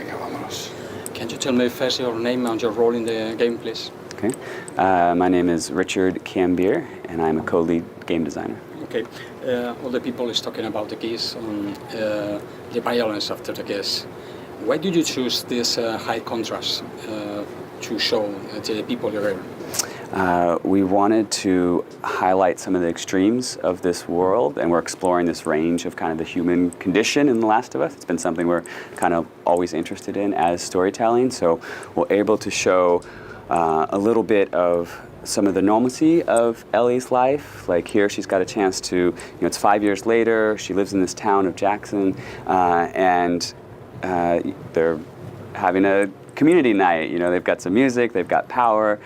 Venga, vámonos. Can you tell me first your name and your role in the game, please? Okay. My name is Richard Cambier, and I'm a co-lead game designer. Okay. All the people is talking about the keys and the violence after the keys. Why did you choose this high contrast to show to the people you're in? We wanted to highlight some of the extremes of this world, and we're exploring this range of kind of the human condition in The Last of Us. It's been something we're kind of always interested in as storytelling, so we're able to show a little bit of some of the normalcy of Ellie's life. Like here, she's got a chance to, it's 5 years later, she lives in this town of Jackson, and they're having a community night. They've got some music, they've got power.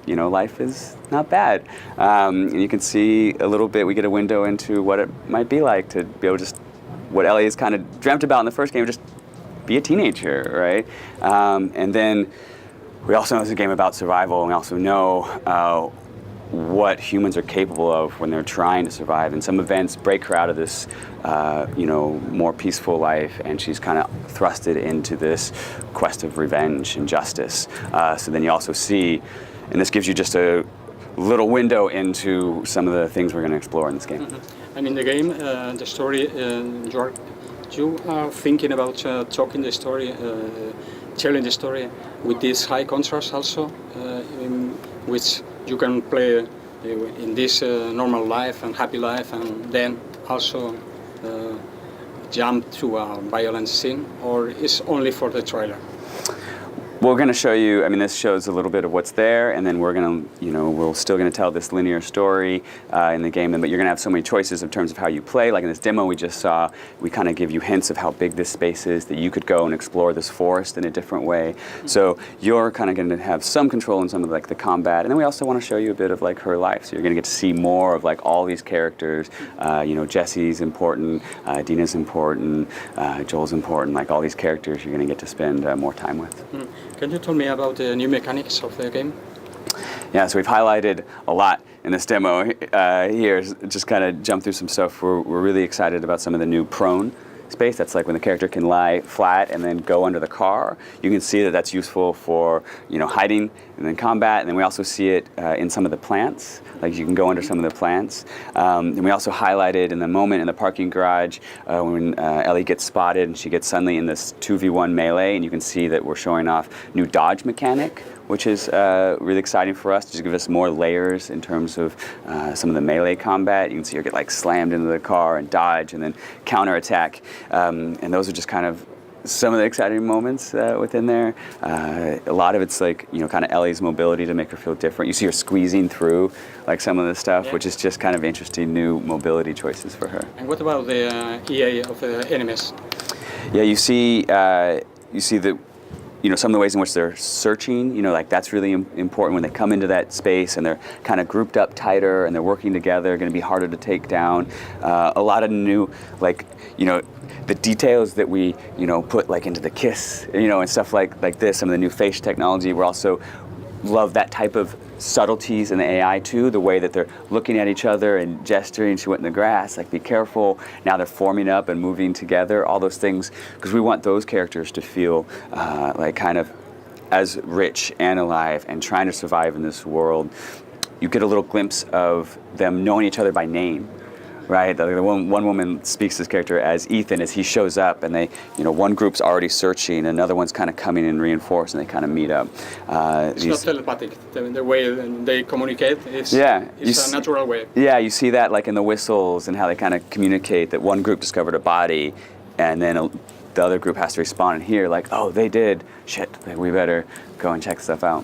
Life is not bad. And you can see a little bit, we get a window into what it might be like to be able to just, what Ellie has kind of dreamt about in the first game, just be a teenager, right? And then we also know it's a game about survival, and we also know what humans are capable of when they're trying to survive. And some events break her out of this, more peaceful life, and she's kind of thrusted into this quest of revenge and justice. So then you also see, and this gives you just a little window into some of the things we're going to explore in this game. Mm-hmm. And in the game, the story, you are thinking about talking the story, telling the story with this high contrast also, in which you can play in this normal life and happy life, and then also jump to a violent scene, or is only for the trailer? We're going to show you, this shows a little bit of what's there, and then we're going to, we're still going to tell this linear story in the game, but you're going to have so many choices in terms of how you play. Like in this demo we just saw, we kind of give you hints of how big this space is, that you could go and explore this forest in a different way. Mm-hmm. So you're kind of going to have some control in some of like the combat, and then we also want to show you a bit of like her life. So you're going to get to see more of like all these characters. Jesse's important, Dina's important, Joel's important, like all these characters you're going to get to spend more time with. Mm-hmm. Can you tell me about the new mechanics of the game? Yeah, so we've highlighted a lot in this demo here. Just kind of jump through some stuff. We're really excited about some of the new prone space. That's like when the character can lie flat and then go under the car. You can see that that's useful for hiding and then combat. And then we also see it in some of the plants. Like you can go under some of the plants. And we also highlighted in the moment in the parking garage when Ellie gets spotted and she gets suddenly in this 2v1 melee, and you can see that we're showing off new dodge mechanic, which is really exciting for us to give us more layers in terms of some of the melee combat. You can see her get like slammed into the car and dodge and then counterattack. And those are just kind of some of the exciting moments within there. A lot of it's like, kind of Ellie's mobility to make her feel different. You see her squeezing through like some of the stuff, which is just kind of interesting new mobility choices for her. And what about the EA of the enemies? Yeah, you see that some of the ways in which they're searching, like that's really important when they come into that space and they're kind of grouped up tighter and they're working together, going to be harder to take down. A lot of new, the details that we, put like into the kiss, and stuff like this, some of the new face technology. We also love that type of subtleties in the AI too, the way that they're looking at each other and gesturing. She went in the grass, like be careful. Now they're forming up and moving together, all those things, because we want those characters to feel like kind of as rich and alive and trying to survive in this world. You get a little glimpse of them knowing each other by name. Right, one woman speaks this character as Ethan as he shows up, and they, one group's already searching, another one's kind of coming in reinforced, and they kind of meet up. It's not telepathic. The way they communicate is a natural way. Yeah, you see that like in the whistles and how they kind of communicate that one group discovered a body, and then the other group has to respond and hear like, oh, they did, shit, we better go and check stuff out.